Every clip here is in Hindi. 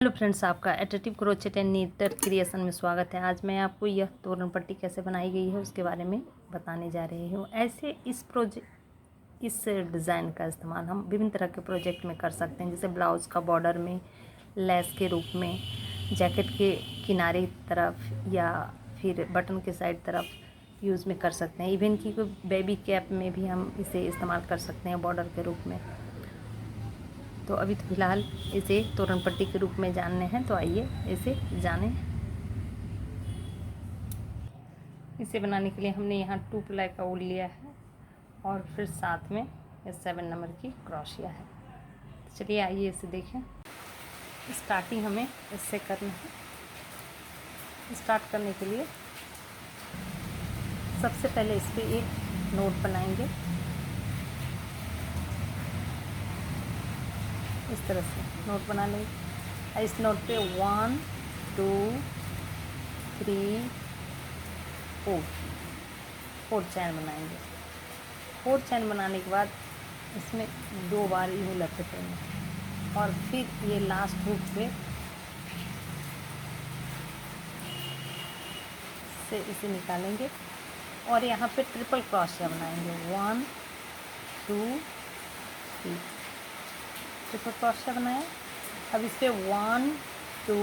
हेलो फ्रेंड्स, आपका एट्रेटिव क्रोचेट एंड नीटर क्रिएशन में स्वागत है। आज मैं आपको यह तोरण पट्टी कैसे बनाई गई है उसके बारे में बताने जा रही हूँ। ऐसे इस डिज़ाइन का इस्तेमाल हम विभिन्न तरह के प्रोजेक्ट में कर सकते हैं, जैसे ब्लाउज़ का बॉर्डर में, लेस के रूप में, जैकेट के किनारे तरफ या फिर बटन के साइड तरफ यूज़ में कर सकते हैं। इवन की कोई बेबी कैप में भी हम इसे इस्तेमाल कर सकते हैं बॉर्डर के रूप में। तो अभी तो फिलहाल इसे तोरण पट्टी के रूप में जानने हैं, तो आइए इसे जानें। इसे बनाने के लिए हमने यहाँ 2 प्लाई का ऊल लिया है और फिर साथ में 7 नंबर की क्रोशिया है। तो चलिए आइए इसे देखें। स्टार्टिंग हमें इससे करना है। स्टार्ट करने के लिए सबसे पहले इस पर एक नोट बनाएंगे, इस तरह से नोट बना लेंगे। इस नोट पे 1 2 3 4 चैन बनाएंगे। 4 चैन बनाने के बाद इसमें 2 बार यूँ लपेटेंगे और फिर ये लास्ट हुक पे से इसे निकालेंगे और यहाँ पे ट्रिपल क्रोशिया बनाएंगे। 1 2 3 ट्रिपल क्रोशिया बनाए। अब इस पर 1 2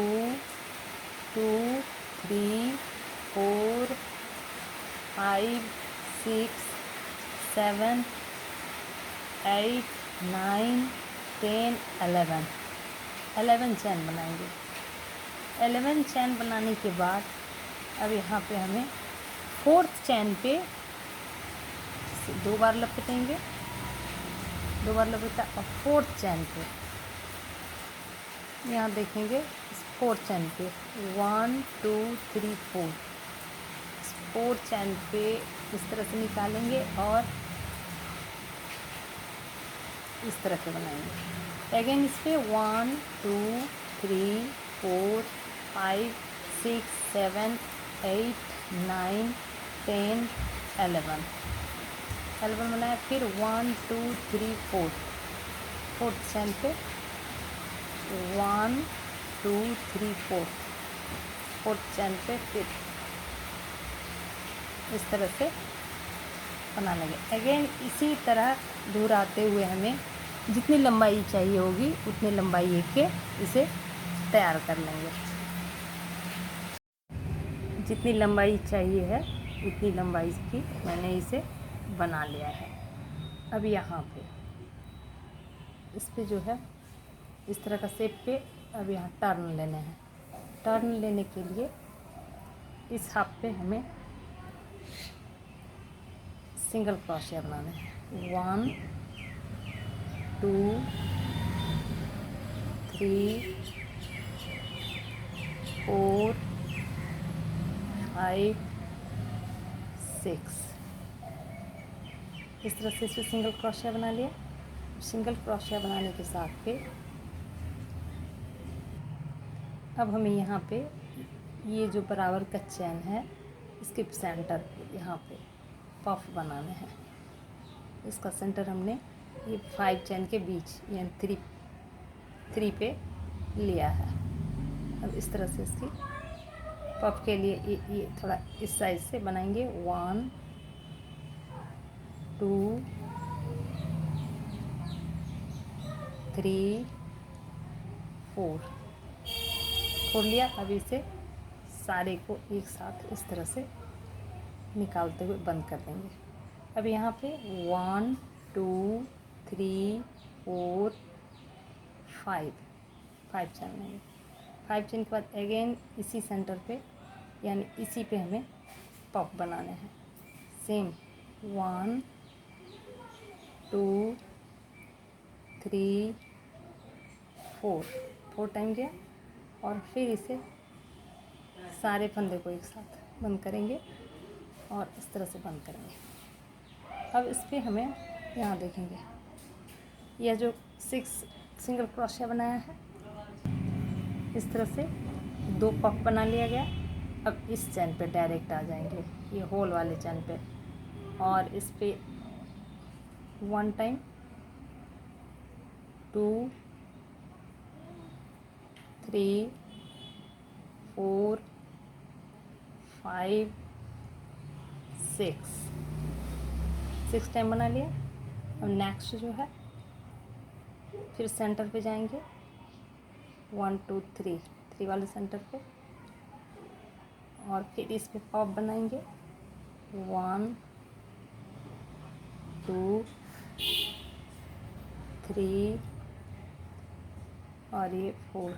2 3 4 5 6 7 8 9 10 11 चैन बनाएंगे। 11 चैन बनाने के बाद अब यहाँ पे हमें 4th चैन पे 2 बार लपेटेंगे, 2 बार लपेटा और 4th चैन पे यहाँ देखेंगे इस 4th चैन पे 1 2 3 4 4 चैन पे इस तरह से निकालेंगे और इस तरह से बनाएंगे। अगेन इस पे 1 2 3 4 5 6 7 8 9 10 11 बनाया। फिर 1 2 3 4 4th चैन पे 1 2 3 4 4th चैन पे फिर इस तरह से बना लेंगे। अगेन इसी तरह दोहराते हुए हमें जितनी लंबाई चाहिए होगी उतनी लंबाई के इसे तैयार कर लेंगे। जितनी लंबाई चाहिए है उतनी लंबाई की मैंने इसे बना लिया है। अब यहाँ पे इस पे जो है इस तरह का शेप पे अब यहाँ टर्न लेने हैं। टर्न लेने के लिए इस हाफ पे हमें सिंगल क्रोशिया बनाना है। 1 2 3 4 5 6 इस तरह से इस पर सिंगल क्रोशिया बना लिया। सिंगल क्रोशिया बनाने के साथ पे अब हमें यहाँ पे ये जो बराबर का चैन है इसके सेंटर पे यहाँ पे पफ बनाने हैं। इसका सेंटर हमने ये 5 चैन के बीच यानी 3 पे लिया है। अब इस तरह से इसकी पफ के लिए ये थोड़ा इस साइज से बनाएंगे। 1 2 3 4 लिया। अब इसे सारे को एक साथ इस तरह से निकालते हुए बंद कर देंगे। अब यहाँ पे 1 2 3 4 5 चैन लेंगे। 5 चैन के बाद अगेन इसी सेंटर पे यानी इसी पे हमें पफ बनाने हैं। सेम 1 2 3 4 टाइम गया और फिर इसे सारे फंदे को एक साथ बंद करेंगे और इस तरह से बंद करेंगे। अब इस पर हमें यहाँ देखेंगे यह जो 6 सिंगल क्रोशिया बनाया है इस तरह से 2 पफ बना लिया गया। अब इस चैन पे डायरेक्ट आ जाएंगे, ये होल वाले चैन पे, और इस पे 1 टाइम 2 3 4 5 6 टाइम बना लिया। अब नेक्स्ट जो है फिर सेंटर पे जाएंगे 1 2 3 वाले सेंटर पे, और फिर इस पे पॉप बनाएंगे 1 2 3 और ये 4।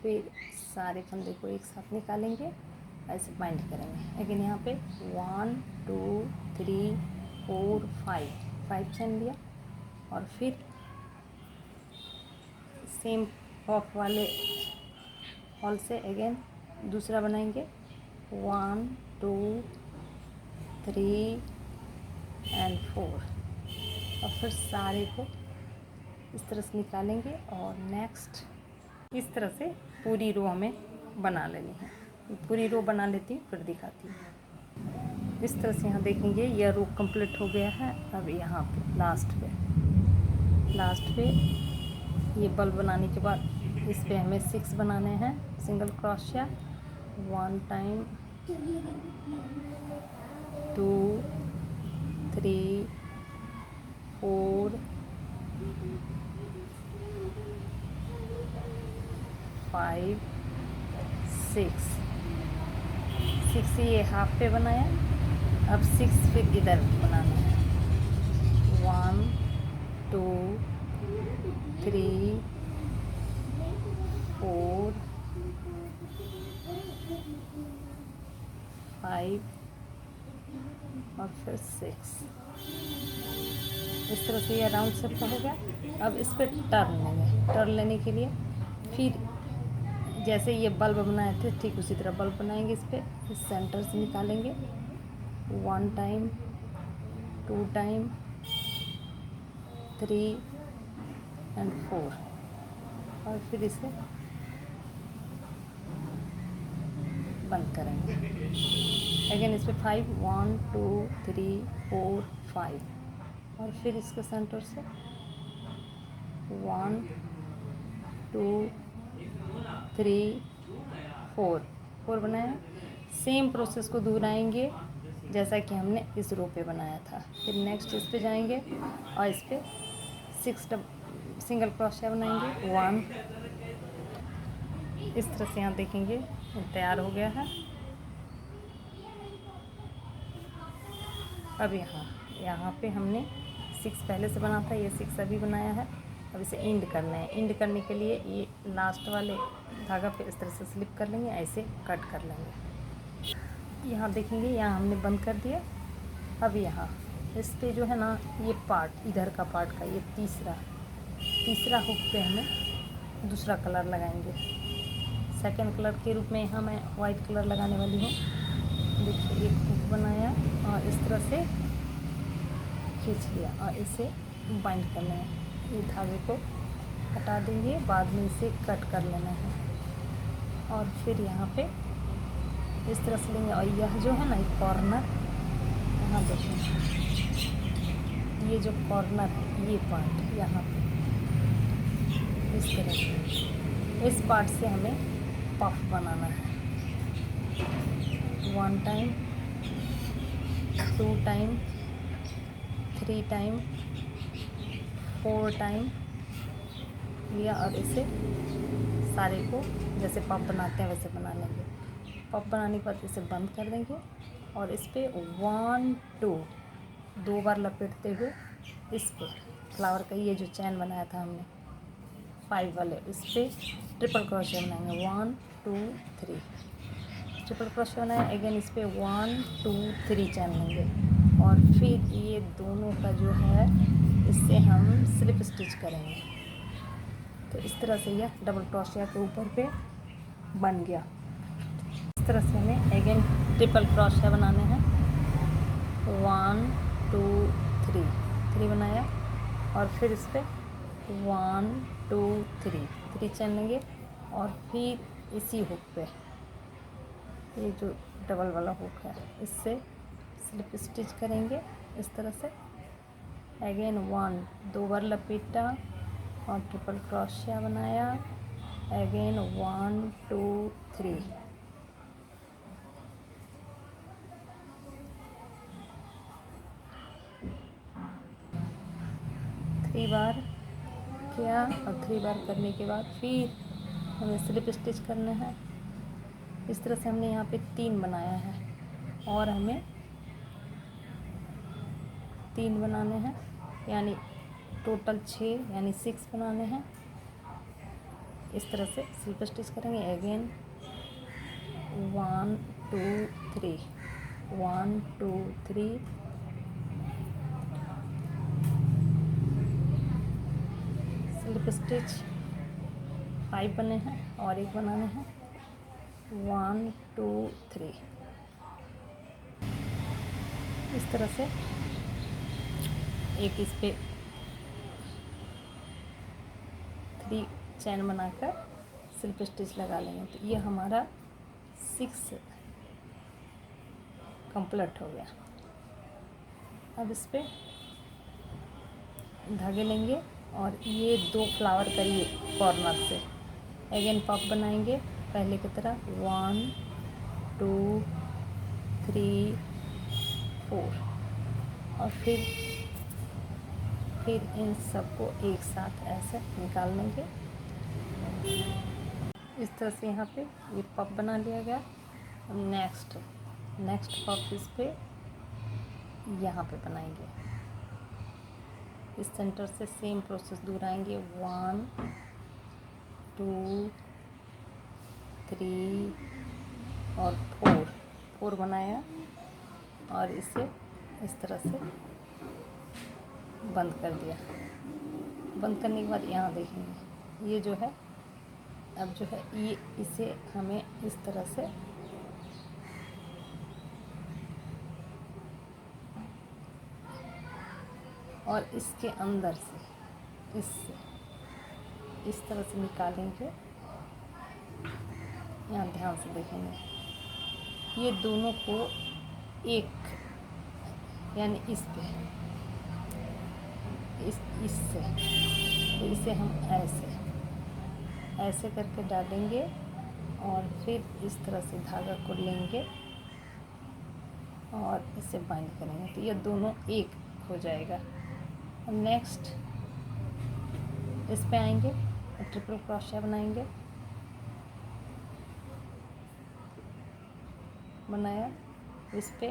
फिर सारे फंदे को एक साथ निकालेंगे, ऐसे बाइंड करेंगे। लेकिन यहाँ पे 1 2 3 4 5 चैन लिया, और फिर सेम पॉप वाले हॉल से अगेन दूसरा बनाएंगे 1 2 3 एंड 4, और फिर सारे को इस तरह से निकालेंगे। और नेक्स्ट इस तरह से पूरी रो हमें बना लेनी है। पूरी रो बना लेती हूँ, फिर दिखाती हूँ। इस तरह से यहाँ देखेंगे यह रो कंप्लीट हो गया है। अब यहाँ पे लास्ट पे ये बल्ब बनाने के बाद इस पे हमें 6 बनाने हैं सिंगल क्रोशिया। 1 टाइम 2 3 4 5 6 ये हाफ पे बनाया। अब 6 फिर इधर बनाना है 1 2 3 4 5 और फिर 6। इस तरह से ये राउंड शेप का हो गया। अब इस पर टर्न लेंगे। टर्न लेने के लिए फिर जैसे ये बल्ब बनाए थे ठीक उसी तरह बल्ब बनाएंगे। इस पर इस सेंटर से निकालेंगे 1 टाइम 2 टाइम 3 एंड 4, और फिर इसे बंद करेंगे। अगेन इस पर 5 1 2 3 4 5, और फिर इसके सेंटर से 1 2 3 4 बनाया। सेम प्रोसेस को दोहराएंगे जैसा कि हमने इस रो पे बनाया था। फिर नेक्स्ट इस पे जाएंगे और इस पे 6 सिंगल क्रोशिया बनाएंगे 1। इस तरह से यहाँ देखेंगे तैयार हो गया है। अब यहाँ पे हमने 6 पहले से बना था, ये 6 अभी बनाया है। अब इसे इंड करना है। इंड करने के लिए ये लास्ट वाले धागा पे इस तरह से स्लिप कर लेंगे, ऐसे कट कर लेंगे। यहाँ देखेंगे यहाँ हमने बंद कर दिया। अब यहाँ इस पे जो है ना ये पार्ट इधर का पार्ट का ये तीसरा हुक पे हमें दूसरा कलर लगाएंगे। सेकंड कलर के रूप में यहाँ मैं वाइट कलर लगाने वाली हूँ। देखिए एक हुक बनाया और इस तरह से खींच लिया और इसे बाइंड करना है। ये धागे को हटा देंगे, बाद में इसे कट कर लेना है। और फिर यहाँ पे इस तरह से लेंगे और यह जो है ना एक कॉर्नर यहाँ देखेंगे, ये जो कॉर्नर है ये पार्ट यहाँ पे इस तरह से इस पार्ट से हमें पफ बनाना है। 1 टाइम 2 टाइम 3 टाइम 4 टाइम लिया और इसे सारे को जैसे पफ बनाते हैं वैसे बना लेंगे। पफ बनाने के बाद इसे बंद कर देंगे और इस पे 1 2 2 बार लपेटते हुए इस पे फ्लावर का ये जो चैन बनाया था हमने 5 वाले, इस पे ट्रिपल क्रोशिया बनाएंगे 1 2 3 ट्रिपल क्रोशिया बनाया। अगेन इस पे 1 2 3 चैन लेंगे और फिर ये दोनों का जो है इससे हम स्लिप स्टिच करेंगे। तो इस तरह से यह डबल क्रोशिया के ऊपर पे बन गया। इस तरह से हमें अगेन ट्रिपल क्रोशिया बनाने हैं 1 2 3 बनाया और फिर इस पे 1 2 3 चैन लेंगे और फिर इसी हुक पे ये जो डबल वाला हुक है इससे स्लिप स्टिच करेंगे इस तरह से। अगेन 1 2 बार लपेटा और ट्रिपल क्रोशिया बनाया, अगेन 1 2 3, थ्री बार किया और 3 बार करने के बाद फिर हमें स्लिप स्टिच करना है। इस तरह से हमने यहाँ पे 3 बनाया है और हमें 3 बनाने हैं, यानी टोटल 6 यानी 6 बनाने हैं। इस तरह से स्लिप स्टिच करेंगे। अगेन 1 2 3, 1 2 3, स्लिप स्टिच 5 बने हैं और एक बनाने हैं। 1 2 3, इस तरह से एक इस पे 3 चैन बनाकर स्लिप स्टिच लगा लेंगे। तो ये हमारा 6 कंप्लीट हो गया। अब इस पे धागे लेंगे और ये 2 फ्लावर करिए कॉर्नर से। अगेन पफ बनाएंगे पहले की तरह 1 2 3 4 और फिर इन सबको एक साथ ऐसे निकाल लेंगे। इस तरह से यहाँ पे ये पफ बना लिया गया। नेक्स्ट पफ इस पे यहाँ पे बनाएंगे। इस सेंटर से सेम प्रोसेस दूर आएंगे। 1 2 3 और 4 बनाया और इसे इस तरह से बंद कर दिया। बंद करने के बाद यहाँ देखेंगे ये जो है, अब जो है ये इसे हमें इस तरह से और इसके अंदर से इस तरह से निकालेंगे। यहाँ ध्यान से देखेंगे ये दोनों को एक, यानी इस पे इससे तो इसे हम ऐसे करके डालेंगे और फिर इस तरह से धागा को लेंगे और इसे बाइंड करेंगे तो ये दोनों एक हो जाएगा। नेक्स्ट इस पे आएंगे और ट्रिपल क्रोशिया बनाएंगे। बनाया, इस पे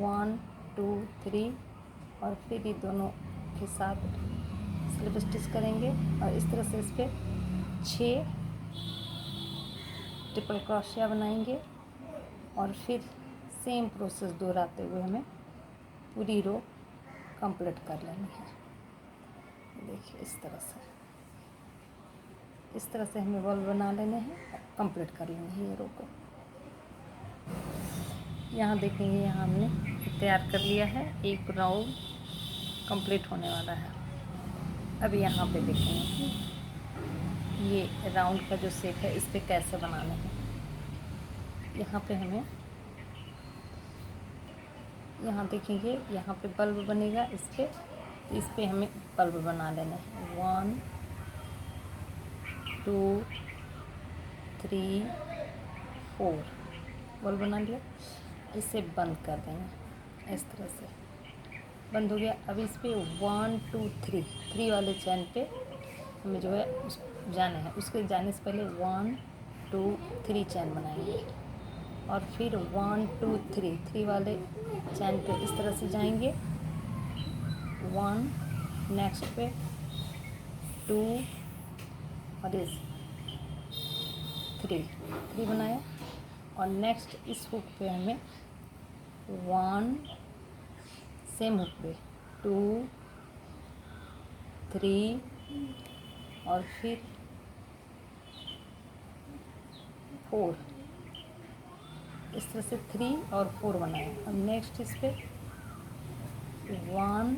1 2 3 और फिर ये दोनों के साथ स्लिप स्टिच करेंगे और इस तरह से इस पे 6 ट्रिपल क्रोशिया बनाएंगे और फिर सेम प्रोसेस दोहराते हुए हमें पूरी रो कंप्लीट कर लेनी है। देखिए इस तरह से हमें बॉल बना लेने हैं, कंप्लीट कर लेंगे ये रो को। यहाँ देखेंगे यहाँ हमने तैयार कर लिया है, एक राउंड कंप्लीट होने वाला है। अब यहाँ पे देखेंगे ये राउंड का जो शेप है इस पे कैसे बनाना है। यहाँ पे हमें यहाँ देखेंगे यहाँ पे बल्ब बनेगा, इस पे हमें बल्ब बना लेना है। 1 2 3 4 बल्ब बना लिया। इसे बंद कर देंगे, इस तरह से बंद हो गया। अब इस पे 1 2 3 वाले चैन पे हमें जो है जाना है। उसके जाने से पहले 1 2 3 चैन बनाएंगे और फिर 1 2 3 वाले चैन पे इस तरह से जाएंगे। 1 नेक्स्ट पे 2 और इस 3 बनाया और नेक्स्ट इस हुक पे हमें 1 सेम हुक पे 2 3 और फिर 4, इस तरह से 3 और 4 बनाए। अब नेक्स्ट इस पे 1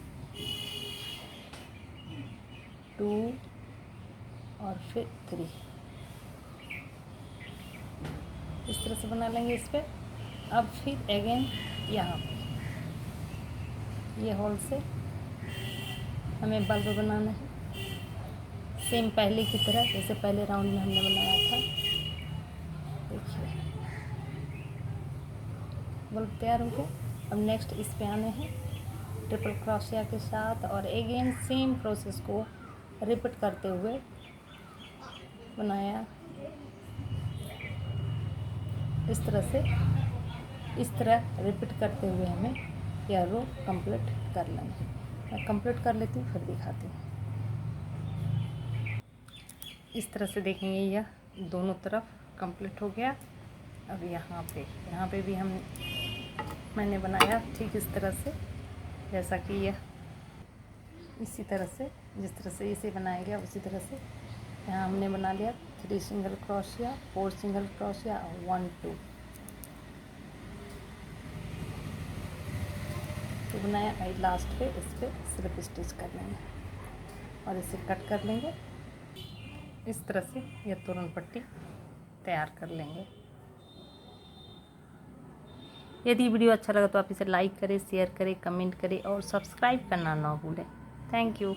2 और फिर 3 इस तरह से बना लेंगे इस पे। अब फिर अगेन यहाँ पे ये होल से हमें बल्ब बनाना है। सेम पहले की तरह जैसे पहले राउंड में हमने बनाया था। देखिए बल्ब तैयार हो गया। अब नेक्स्ट इस पे आने हैं ट्रिपल क्रोशिया के साथ और अगेन सेम प्रोसेस को रिपीट करते हुए बनाया। इस तरह रिपीट करते हुए हमें यह रो कंप्लीट कर लेंगे। मैं कंप्लीट कर लेती हूँ फिर दिखाती हूँ। इस तरह से देखेंगे यह दोनों तरफ कंप्लीट हो गया। अब यहाँ पे भी मैंने बनाया ठीक इस तरह से, जैसा कि यह इसी तरह से जिस तरह से इसे बनाया गया उसी तरह से यहाँ हमने बना लिया 3 सिंगल क्रोशिया, 4 सिंगल क्रोशिया और 1 2 तो बनाया। आई लास्ट पे इस पे स्लिप स्टिच कर लेंगे और इसे कट कर लेंगे। इस तरह से यह तोरण पट्टी तैयार कर लेंगे। यदि वीडियो अच्छा लगा तो आप इसे लाइक करें, शेयर करें, कमेंट करें और सब्सक्राइब करना ना भूलें। Thank you.